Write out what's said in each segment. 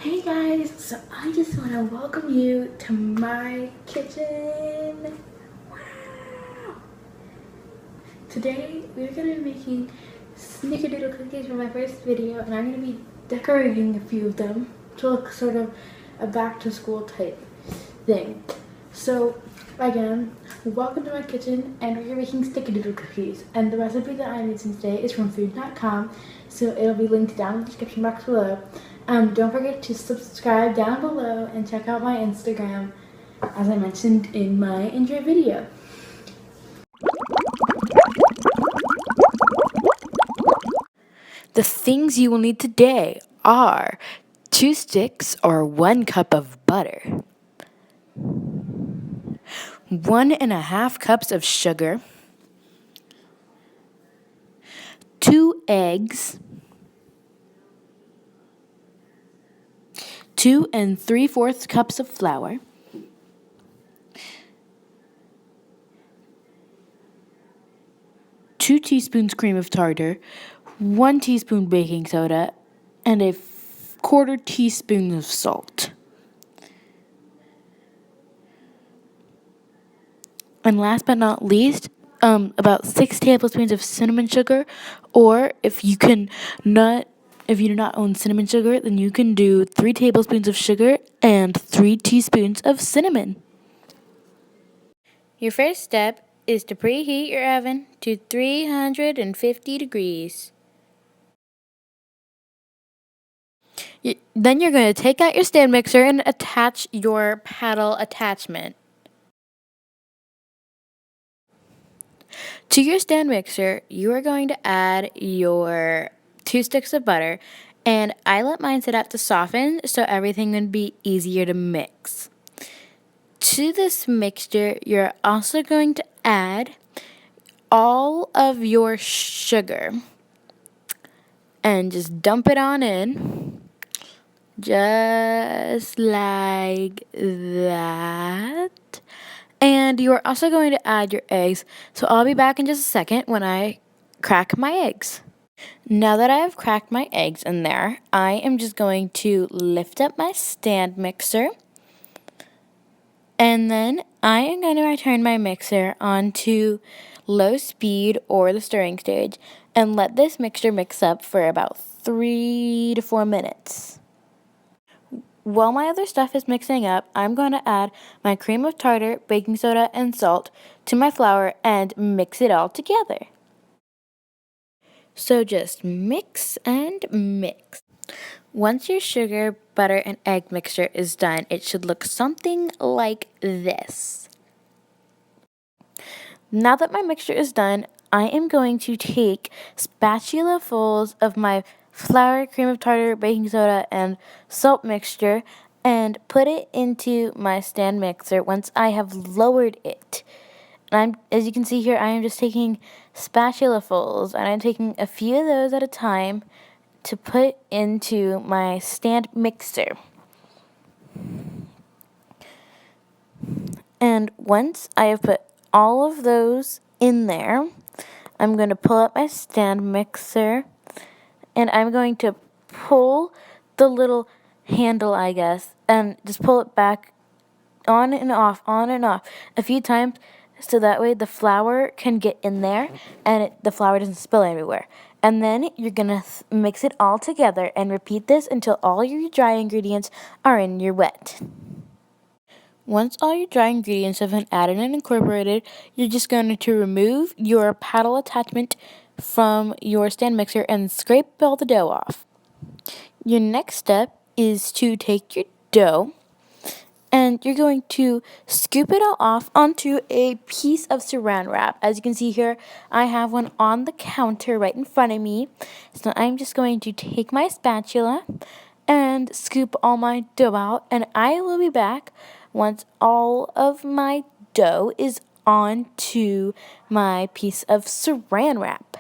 Hey guys, so I just want to welcome you to my kitchen. Wow! Today we're going to be making snickerdoodle cookies for my first video, and I'm going to be decorating a few of them to look sort of a back to school type thing. So again, welcome to my kitchen, and we're making snickerdoodle cookies, and the recipe that I'm using today is from food.com, so it'll be linked down in the description box below. Don't forget to subscribe down below and check out my Instagram, as I mentioned in my intro video. The things you will need today are 2 sticks or 1 cup of butter, 1.5 cups of sugar, 2 eggs, 2 3/4 cups of flour, 2 teaspoons cream of tartar, 1 teaspoon baking soda, and a 1/4 teaspoon of salt. And last but not least, about 6 tablespoons of cinnamon sugar, or if you do not own cinnamon sugar, then you can do 3 tablespoons of sugar and 3 teaspoons of cinnamon. Your first step is to preheat your oven to 350 degrees. Then you're going to take out your stand mixer and attach your paddle attachment. To your stand mixer, you are going to add your 2 sticks of butter, and I let mine sit out to soften so everything would be easier to mix. To this mixture, you're also going to add all of your sugar and just dump it on in, just like that. And you are also going to add your eggs, so I'll be back in just a second when I crack my eggs. Now that I have cracked my eggs in there, I am just going to lift up my stand mixer, and then I am going to turn my mixer onto low speed or the stirring stage and let this mixture mix up for about 3 to 4 minutes. While my other stuff is mixing up, I'm going to add my cream of tartar, baking soda, and salt to my flour and mix it all together. So just mix and mix. Once your sugar, butter, and egg mixture is done, it should look something like this. Now that my mixture is done, I am going to take spatulafuls of my flour, cream of tartar, baking soda, and salt mixture and put it into my stand mixer once I have lowered it. And as you can see here, I am just taking spatulafuls, and I'm taking a few of those at a time to put into my stand mixer. And once I have put all of those in there, I'm going to pull up my stand mixer, and I'm going to pull the little handle, I guess, and just pull it back on and off a few times, so that way the flour can get in there and the flour doesn't spill everywhere. And then you're going to mix it all together and repeat this until all your dry ingredients are in your wet. Once all your dry ingredients have been added and incorporated, you're just going to remove your paddle attachment from your stand mixer and scrape all the dough off. Your next step is to take your dough and you're going to scoop it all off onto a piece of saran wrap. As you can see here, I have one on the counter right in front of me. So I'm just going to take my spatula and scoop all my dough out, and I will be back once all of my dough is onto my piece of saran wrap.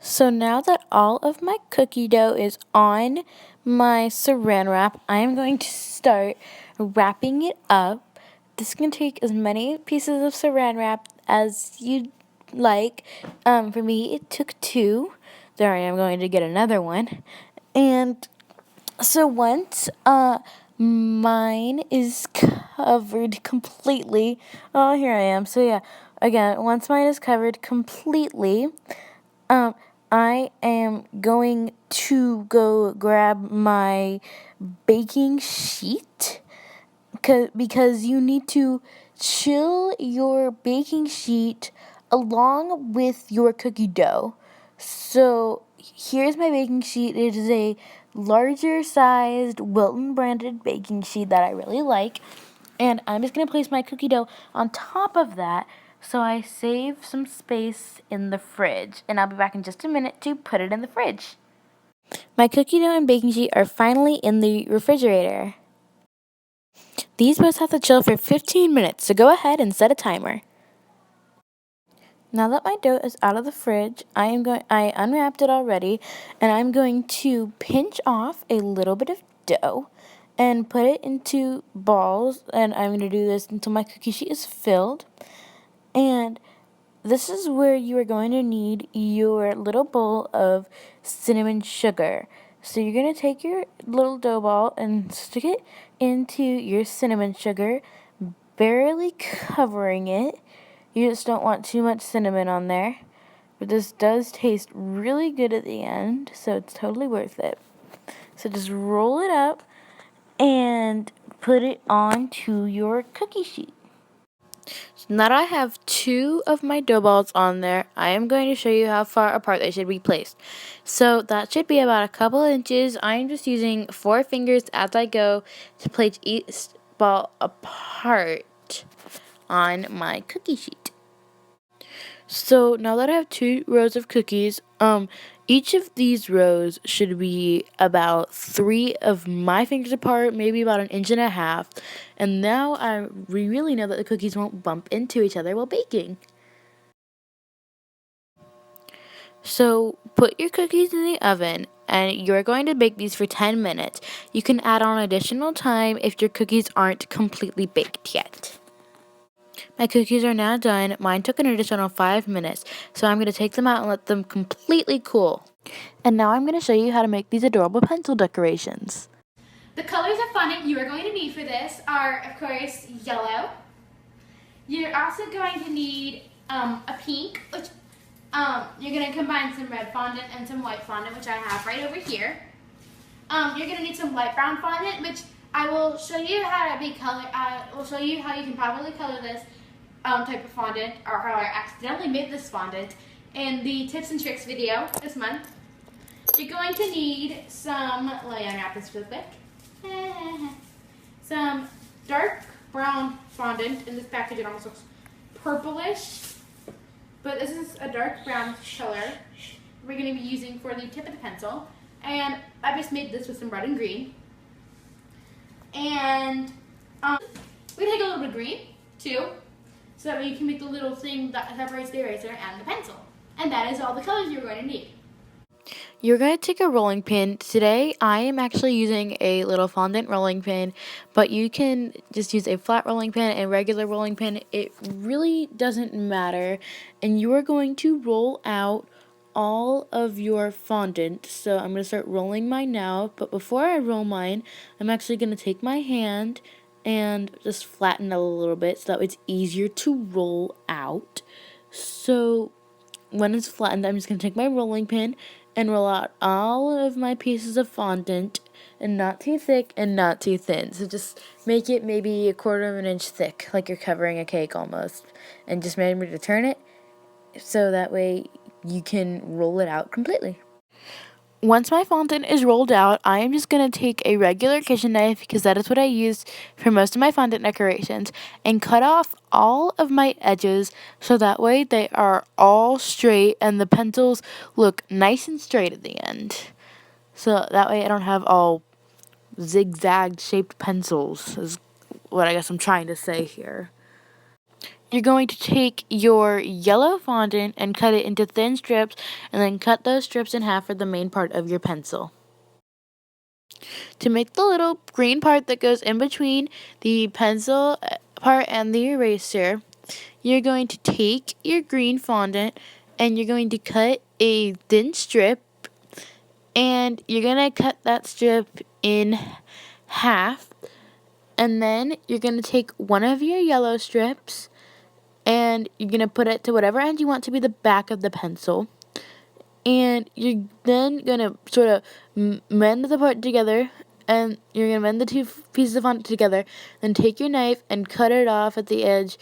So now that all of my cookie dough is on my saran wrap, I am going to start wrapping it up. This is going to take as many pieces of saran wrap as you like. For me, it took 2. there I am going to get another one. And so once mine is covered completely, oh, here I am. So yeah, again, once mine is covered completely, I am going to go grab my baking sheet because you need to chill your baking sheet along with your cookie dough. So here's my baking sheet. It is a larger sized Wilton branded baking sheet that I really like. And I'm just going to place my cookie dough on top of that so I save some space in the fridge. And I'll be back in just a minute to put it in the fridge. My cookie dough and baking sheet are finally in the refrigerator. These both have to chill for 15 minutes, so go ahead and set a timer. Now that my dough is out of the fridge, I unwrapped it already, and I'm going to pinch off a little bit of dough and put it into balls, and I'm going to do this until my cookie sheet is filled. And this is where you are going to need your little bowl of cinnamon sugar. So you're going to take your little dough ball and stick it into your cinnamon sugar, barely covering it. You just don't want too much cinnamon on there. But this does taste really good at the end, so it's totally worth it. So just roll it up and put it onto your cookie sheet. So now that I have 2 of my dough balls on there, I am going to show you how far apart they should be placed. So that should be about a couple inches. I am just using 4 fingers as I go to place each ball apart on my cookie sheet. So now that I have 2 rows of cookies, each of these rows should be about 3 of my fingers apart, maybe about 1.5 inches. And now we really know that the cookies won't bump into each other while baking. So put your cookies in the oven, and you're going to bake these for 10 minutes. You can add on additional time if your cookies aren't completely baked yet. My cookies are now done. Mine took an additional 5 minutes, so I'm going to take them out and let them completely cool. And now I'm going to show you how to make these adorable pencil decorations. The colors of fondant you are going to need for this are, of course, yellow. You're also going to need a pink, which you're going to combine some red fondant and some white fondant, which I have right over here. You're going to need some light brown fondant, which I will show you how to be color. I will show you how you can properly color this type of fondant, or how I accidentally made this fondant in the tips and tricks video this month. You're going to need some, let me unwrap this real quick. Some dark brown fondant. In this package it almost looks purplish, but this is a dark brown color we're going to be using for the tip of the pencil. And I just made this with some red and green. And we take a little bit of green too, so that way you can make the little thing that separates the eraser and the pencil. And that is all the colors you're going to need. You're going to take a rolling pin. Today I am actually using a little fondant rolling pin, but you can just use a flat rolling pin, a regular rolling pin. It really doesn't matter. And you are going to roll out all of your fondant. So I'm going to start rolling mine now, but before I roll mine, I'm actually going to take my hand and just flatten it a little bit so that it's easier to roll out. So when it's flattened, I'm just going to take my rolling pin and roll out all of my pieces of fondant, and not too thick and not too thin. So just make it maybe 1/4 inch thick, like you're covering a cake almost. And just remember to turn it so that way you can roll it out completely. Once my fondant is rolled out, I am just going to take a regular kitchen knife, because that is what I use for most of my fondant decorations, and cut off all of my edges so that way they are all straight and the pencils look nice and straight at the end. So that way I don't have all zigzag shaped pencils, is what I guess I'm trying to say here. You're going to take your yellow fondant and cut it into thin strips, and then cut those strips in half for the main part of your pencil. To make the little green part that goes in between the pencil part and the eraser, you're going to take your green fondant and you're going to cut a thin strip, and you're gonna cut that strip in half, and then you're gonna take one of your yellow strips and you're gonna put it to whatever end you want to be the back of the pencil, and you're then gonna sort of mend the part together, and you're gonna mend the two pieces of fondant together, then take your knife and cut it off at the edge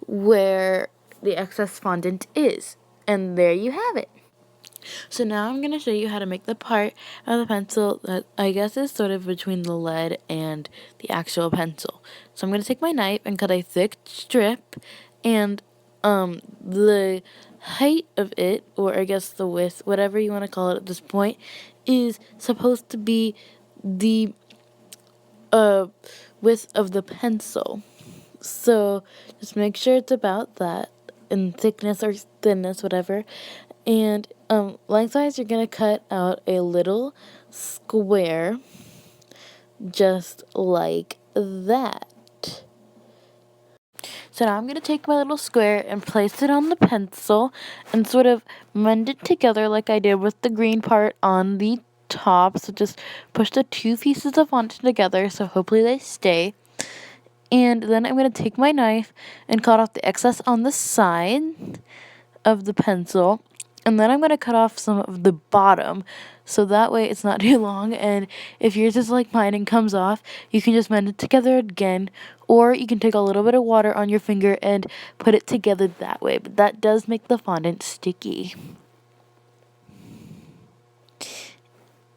where the excess fondant is, and there you have it. So now I'm going to show you how to make the part of the pencil that I guess is sort of between the lead and the actual pencil. So I'm going to take my knife and cut a thick strip, and the height of it, or I guess the width, whatever you want to call it at this point, is supposed to be the width of the pencil. So just make sure it's about that in thickness or thinness, whatever. And lengthwise, you're gonna cut out a little square, just like that. So now I'm gonna take my little square and place it on the pencil and sort of mend it together like I did with the green part on the top. So just push the two pieces of fondant together, so hopefully they stay. And then I'm going to take my knife and cut off the excess on the side of the pencil. And then I'm going to cut off some of the bottom, so that way it's not too long. And if yours is like mine and comes off, you can just mend it together again. Or you can take a little bit of water on your finger and put it together that way. But that does make the fondant sticky.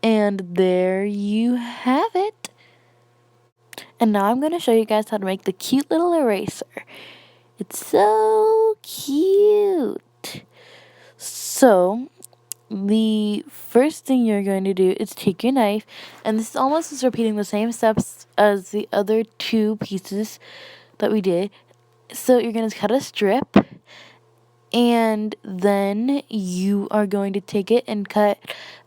And there you have it. And now I'm going to show you guys how to make the cute little eraser. It's so cute. So, the first thing you're going to do is take your knife, and this is almost just repeating the same steps as the other two pieces that we did. So you're going to cut a strip, and then you are going to take it and cut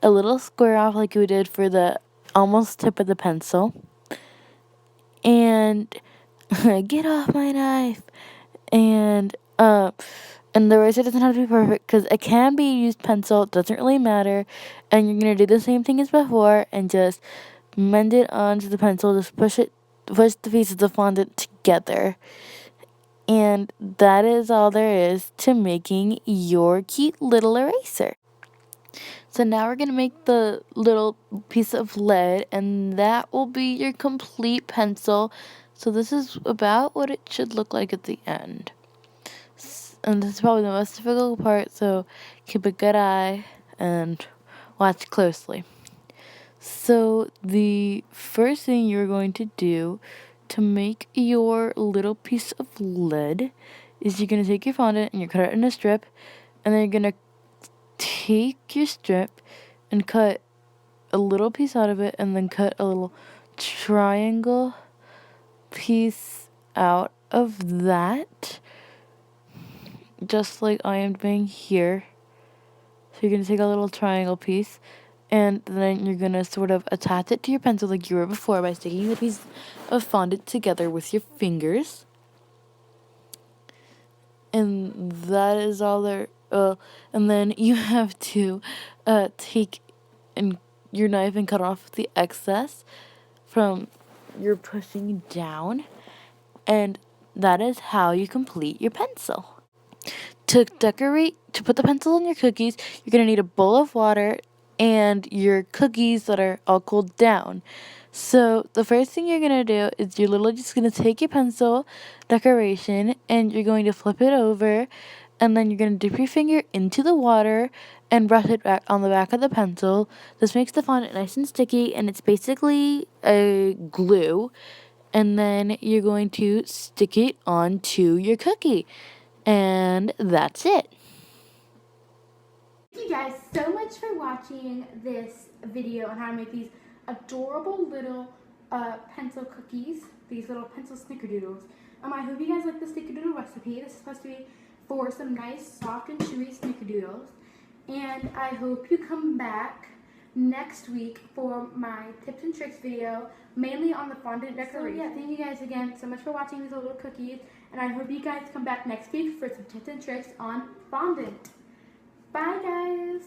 a little square off like you did for the almost tip of the pencil. And get off my knife. And the eraser doesn't have to be perfect because it can be used pencil. It doesn't really matter. And you're gonna do the same thing as before and just mend it onto the pencil. Just push the pieces of fondant together. And that is all there is to making your cute little eraser. So now we're going to make the little piece of lead, and that will be your complete pencil. So this is about what it should look like at the end. And this is probably the most difficult part, so keep a good eye and watch closely. So the first thing you're going to do to make your little piece of lead is you're going to take your fondant and you cut it in a strip, and then you're going to take your strip and cut a little piece out of it, and then cut a little triangle piece out of that, just like I am doing here. So you're going to take a little triangle piece, and then you're going to sort of attach it to your pencil like you were before by sticking the piece of fondant together with your fingers. And that is all there. And then you have to take your knife and cut off the excess from your pushing down. And that is how you complete your pencil. To put the pencil in your cookies, you're going to need a bowl of water and your cookies that are all cooled down. So the first thing you're going to do is you're literally just going to take your pencil decoration and you're going to flip it over, and then you're going to dip your finger into the water and brush it back on the back of the pencil. This makes the fondant nice and sticky, and it's basically a glue. And then you're going to stick it onto your cookie. And that's it. Thank you guys so much for watching this video on how to make these adorable little pencil cookies, these little pencil snickerdoodles. I hope you guys like the snickerdoodle recipe. This is supposed to be for some nice, soft and chewy snickerdoodles. And I hope you come back next week for my tips and tricks video, mainly on the fondant decoration. So yeah, thank you guys again so much for watching these little cookies, and I hope you guys come back next week for some tips and tricks on fondant. Bye guys!